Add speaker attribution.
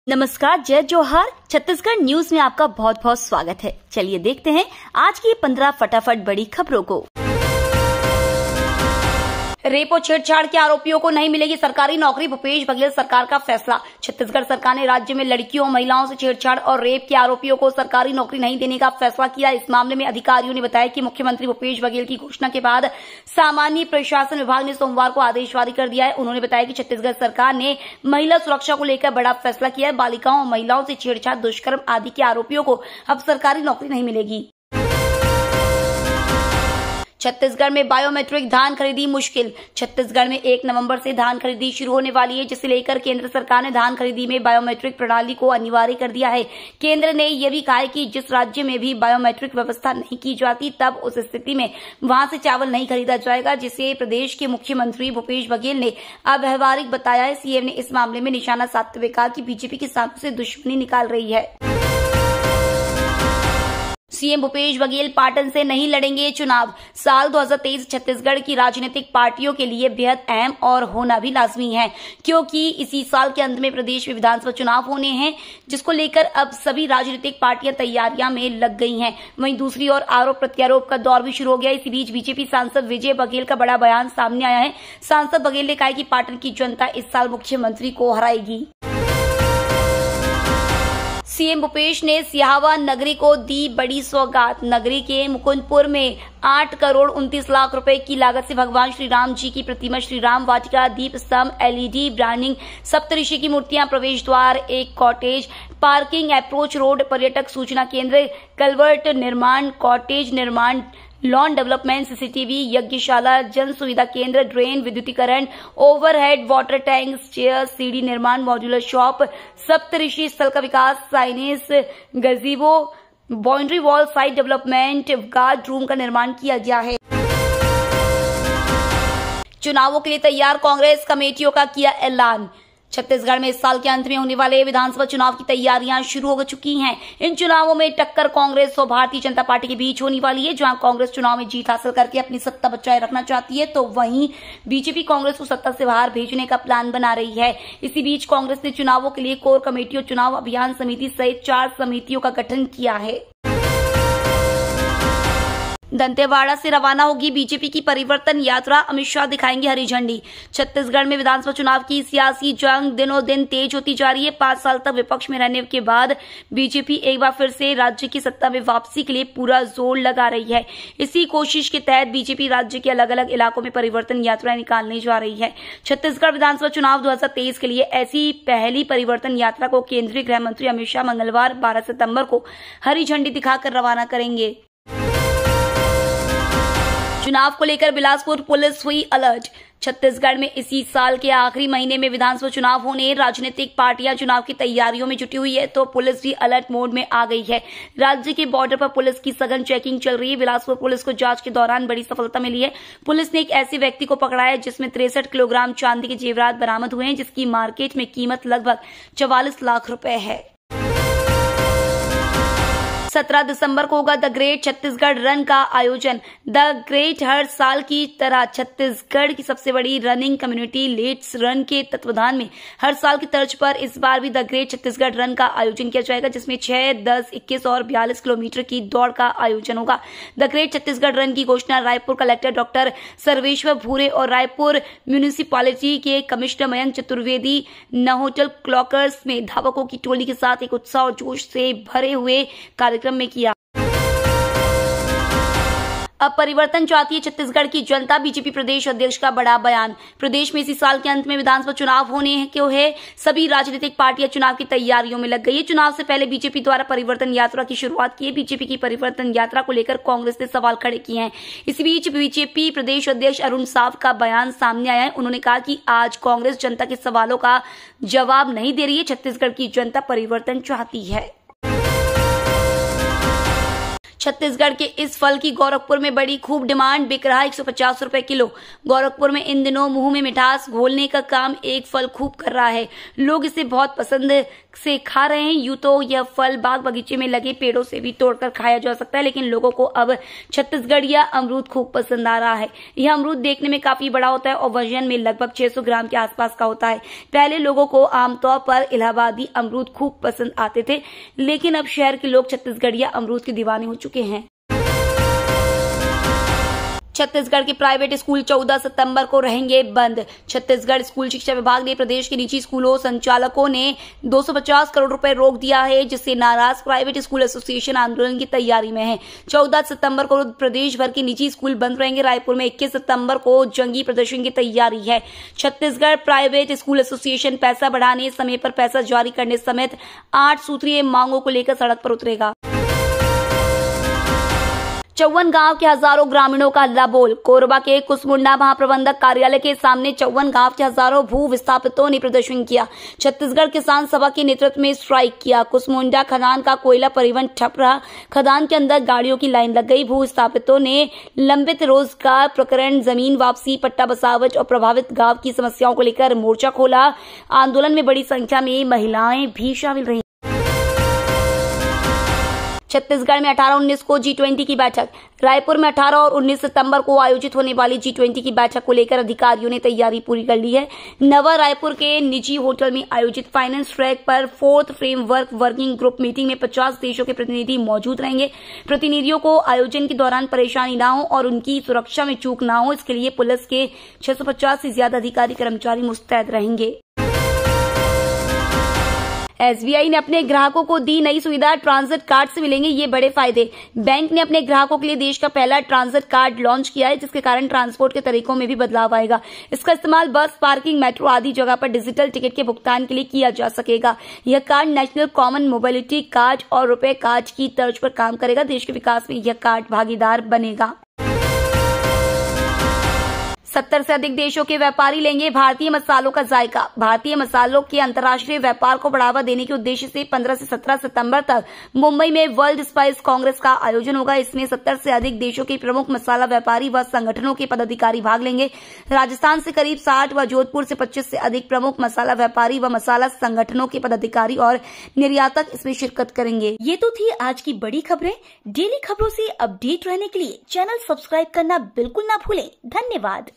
Speaker 1: नमस्कार, जय जोहार। छत्तीसगढ़ न्यूज में आपका बहुत बहुत स्वागत है। चलिए देखते हैं आज की 15 फटाफट बड़ी खबरों को। रेप और छेड़छाड़ के आरोपियों को नहीं मिलेगी सरकारी नौकरी, भूपेश बघेल सरकार का फैसला। छत्तीसगढ़ सरकार ने राज्य में लड़कियों और महिलाओं से छेड़छाड़ और रेप के आरोपियों को सरकारी नौकरी नहीं देने का फैसला किया। इस मामले में अधिकारियों ने बताया कि मुख्यमंत्री भूपेश बघेल की घोषणा के बाद सामान्य प्रशासन विभाग ने सोमवार को आदेश जारी कर दिया है। उन्होंने बताया कि छत्तीसगढ़ सरकार ने महिला सुरक्षा को लेकर बड़ा फैसला किया है। बालिकाओं और महिलाओं से छेड़छाड़, दुष्कर्म आदि के आरोपियों को अब सरकारी नौकरी नहीं मिलेगी। छत्तीसगढ़ में बायोमेट्रिक धान खरीदी मुश्किल। छत्तीसगढ़ में 1 नवंबर से धान खरीदी शुरू होने वाली है, जिसे लेकर केंद्र सरकार ने धान खरीदी में बायोमेट्रिक प्रणाली को अनिवार्य कर दिया है। केंद्र ने यह भी कहा है कि जिस राज्य में भी बायोमेट्रिक व्यवस्था नहीं की जाती, तब उस स्थिति में वहां से चावल नहीं खरीदा जाएगा, जिसे प्रदेश के मुख्यमंत्री भूपेश बघेल ने अव्यावहारिक बताया है। सीएम ने इस मामले में निशाना साधते हुए कहा कि बीजेपी किसानों से दुश्मनी निकाल रही है। सीएम भूपेश बघेल पाटन से नहीं लड़ेंगे चुनाव। साल 2023 छत्तीसगढ़ की राजनीतिक पार्टियों के लिए बेहद अहम और होना भी लाजमी है, क्योंकि इसी साल के अंत में प्रदेश में विधानसभा चुनाव होने हैं, जिसको लेकर अब सभी राजनीतिक पार्टियां तैयारियां में लग गई हैं। वहीं दूसरी ओर आरोप प्रत्यारोप का दौर भी शुरू हो गया। इसी बीच बीजेपी सांसद विजय बघेल का बड़ा बयान सामने आया है। सांसद बघेल ने कहा कि पाटन की जनता इस साल मुख्यमंत्री को हराएगी। सीएम भूपेश ने सिहावा नगरी को दी बड़ी सौगात। नगरी के मुकुंदपुर में 8 करोड़ 29 लाख रुपए की लागत से भगवान श्री राम जी की प्रतिमा, श्री राम वाटिका, दीप स्तंभ, LED ब्रांडिंग, सप्तऋषि की मूर्तियां, प्रवेश द्वार, एक कॉटेज, पार्किंग, अप्रोच रोड, पर्यटक सूचना केंद्र, कलवर्ट निर्माण, कॉटेज निर्माण, लॉन डेवलपमेंट, CCTV, यज्ञशाला, जन सुविधा केंद्र, ड्रेन, विद्युतीकरण, ओवरहेड वाटर टैंक, चेयर, सीढ़ी निर्माण, मॉड्यूलर शॉप, सप्तऋषि स्थल का विकास, signages, gazebo, boundary wall, site development, guard room का निर्माण किया गया है। चुनावों के लिए तैयार कांग्रेस कमेटियों का किया ऐलान। छत्तीसगढ़ में इस साल के अंत में होने वाले विधानसभा चुनाव की तैयारियां शुरू हो चुकी हैं। इन चुनावों में टक्कर कांग्रेस और भारतीय जनता पार्टी के बीच होने वाली है। जहां कांग्रेस चुनाव में जीत हासिल करके अपनी सत्ता बचाए रखना चाहती है, तो वहीं बीजेपी कांग्रेस को सत्ता से बाहर भेजने का प्लान बना रही है। इसी बीच कांग्रेस ने चुनावों के लिए कोर कमेटी और चुनाव अभियान समिति सहित 4 समितियों का गठन किया है। दंतेवाड़ा से रवाना होगी बीजेपी की परिवर्तन यात्रा, अमित शाह दिखाएंगे हरी झंडी। छत्तीसगढ़ में विधानसभा चुनाव की सियासी जंग दिनों दिन तेज होती जा रही है। 5 साल तक विपक्ष में रहने के बाद बीजेपी एक बार फिर से राज्य की सत्ता में वापसी के लिए पूरा जोर लगा रही है। इसी कोशिश के तहत बीजेपी राज्य के अलग अलग इलाकों में परिवर्तन यात्राएं निकालने जा रही है। छत्तीसगढ़ विधानसभा चुनाव 2023 के लिए ऐसी पहली परिवर्तन यात्रा को केंद्रीय गृह मंत्री अमित शाह मंगलवार 12 सितंबर को हरी झंडी दिखाकर रवाना करेंगे। चुनाव को लेकर बिलासपुर पुलिस हुई अलर्ट। छत्तीसगढ़ में इसी साल के आखिरी महीने में विधानसभा चुनाव होने, राजनीतिक पार्टियां चुनाव की तैयारियों में जुटी हुई है, तो पुलिस भी अलर्ट मोड में आ गई है। राज्य के बॉर्डर पर पुलिस की सघन चेकिंग चल रही है। बिलासपुर पुलिस को जांच के दौरान बड़ी सफलता मिली है। पुलिस ने एक ऐसे व्यक्ति को पकड़ा है जिसमें 63 किलोग्राम चांदी के जेवरात बरामद हुए हैं, जिसकी मार्केट में कीमत लगभग 44 लाख रुपए है। 17 दिसंबर को होगा द ग्रेट छत्तीसगढ़ रन का आयोजन। द ग्रेट हर साल की तरह छत्तीसगढ़ की सबसे बड़ी रनिंग कम्युनिटी लेट्स रन के तत्वाधान में हर साल की तर्ज पर इस बार भी द ग्रेट छत्तीसगढ़ रन का आयोजन किया जाएगा, जिसमें 6, 10, 21 और 42 किलोमीटर की दौड़ का आयोजन होगा। द ग्रेट छत्तीसगढ़ रन की घोषणा रायपुर कलेक्टर डॉक्टर सर्वेश्वर भूरे और रायपुर म्यूनिसिपैलिटी के कमिश्नर मयंक चतुर्वेदी नहोटल क्लॉकर्स में धावकों की टोली के साथ एक उत्साह और जोश से भरे हुए कार्यक्रम में किया। अब परिवर्तन चाहती है छत्तीसगढ़ की जनता, बीजेपी प्रदेश अध्यक्ष का बड़ा बयान। प्रदेश में इसी साल के अंत में विधानसभा चुनाव होने क्यों है, सभी राजनीतिक पार्टियां चुनाव की तैयारियों में लग गई है। चुनाव से पहले बीजेपी द्वारा परिवर्तन यात्रा की शुरुआत की है। बीजेपी की परिवर्तन यात्रा को लेकर कांग्रेस ने सवाल खड़े किए हैं। इसी बीच बीजेपी प्रदेश अध्यक्ष अरुण साव का बयान सामने आया है। उन्होंने कहा कि आज कांग्रेस जनता के सवालों का जवाब नहीं दे रही है। छत्तीसगढ़ की जनता परिवर्तन चाहती है। छत्तीसगढ़ के इस फल की गोरखपुर में बड़ी खूब डिमांड, बिक रहा 150 रुपए किलो। गोरखपुर में इन दिनों मुंह में मिठास घोलने का काम एक फल खूब कर रहा है। लोग इसे बहुत पसंद से खा रहे हैं। यूं तो यह फल बाग बगीचे में लगे पेड़ों से भी तोड़कर खाया जा सकता है, लेकिन लोगों को अब छत्तीसगढ़िया अमरूद खूब पसंद आ रहा है। यह अमरूद देखने में काफी बड़ा होता है और वजन में लगभग 600 ग्राम के आसपास का होता है। पहले लोगों को आमतौर पर इलाहाबादी अमरूद खूब पसंद आते थे, लेकिन अब शहर के लोग छत्तीसगढ़िया अमरूद के दीवाने हो चुके हैं। छत्तीसगढ़ के प्राइवेट स्कूल 14 सितंबर को रहेंगे बंद। छत्तीसगढ़ स्कूल शिक्षा विभाग ने प्रदेश के निजी स्कूलों संचालकों ने 250 करोड़ रुपए रोक दिया है, जिससे नाराज प्राइवेट स्कूल एसोसिएशन आंदोलन की तैयारी में है। 14 सितंबर को प्रदेश भर के निजी स्कूल बंद रहेंगे। रायपुर में 21 सितंबर को जंगी प्रदर्शन की तैयारी है। छत्तीसगढ़ प्राइवेट स्कूल एसोसिएशन पैसा बढ़ाने, समय पर पैसा जारी करने समेत 8 सूत्रीय मांगों को लेकर सड़क पर उतरेगा। चौवन गांव के हजारों ग्रामीणों का हल्ला बोल। कोरबा के कुसमुंडा महाप्रबंधक कार्यालय के सामने चौवन गांव के हजारों भू विस्थापितों ने प्रदर्शन किया। छत्तीसगढ़ किसान सभा के नेतृत्व में स्ट्राइक किया। कुसमुंडा खदान का कोयला परिवहन ठप रहा। खदान के अंदर गाड़ियों की लाइन लग गई। भू विस्थापितों ने लंबित रोजगार प्रकरण, जमीन वापसी, पट्टा बसावट और प्रभावित गांव की समस्याओं को लेकर मोर्चा खोला। आंदोलन में बड़ी संख्या में महिलाएं भी शामिल रही। छत्तीसगढ़ में 18-19 को G20 की बैठक। रायपुर में 18 और 19 सितंबर को आयोजित होने वाली G20 की बैठक को लेकर अधिकारियों ने तैयारी पूरी कर ली है। नवा रायपुर के निजी होटल में आयोजित फाइनेंस ट्रैक पर 4th framework working group meeting में 50 देशों के प्रतिनिधि मौजूद रहेंगे। प्रतिनिधियों को आयोजन के दौरान परेशानी न हो और उनकी सुरक्षा में चूक न हो, इसके लिए पुलिस के 650 से ज्यादा अधिकारी कर्मचारी मुस्तैद रहेंगे। SBI ने अपने ग्राहकों को दी नई सुविधा, ट्रांजिट कार्ड से मिलेंगे ये बड़े फायदे। बैंक ने अपने ग्राहकों के लिए देश का पहला ट्रांजिट कार्ड लॉन्च किया है, जिसके कारण ट्रांसपोर्ट के तरीकों में भी बदलाव आएगा। इसका इस्तेमाल बस, पार्किंग, मेट्रो आदि जगह पर डिजिटल टिकट के भुगतान के लिए किया जा सकेगा। यह card national common mobility card और रुपए कार्ड की तर्ज पर काम करेगा। देश के विकास में यह कार्ड भागीदार बनेगा। 70 से अधिक देशों के व्यापारी लेंगे भारतीय मसालों का जायका। भारतीय मसालों के अंतर्राष्ट्रीय व्यापार को बढ़ावा देने के उद्देश्य से 15 से 17 सितंबर तक मुंबई में वर्ल्ड स्पाइस कांग्रेस का आयोजन होगा। इसमें 70 से अधिक देशों के प्रमुख मसाला व्यापारी व संगठनों के पदाधिकारी भाग लेंगे। राजस्थान से करीब 60 व जोधपुर से 25 से अधिक प्रमुख मसाला व्यापारी व मसाला संगठनों के पदाधिकारी और निर्यातक इसमें शिरकत करेंगे।
Speaker 2: ये तो थी आज की बड़ी खबरें। डेली खबरों से अपडेट रहने के लिए चैनल सब्सक्राइब करना बिल्कुल ना भूलें। धन्यवाद।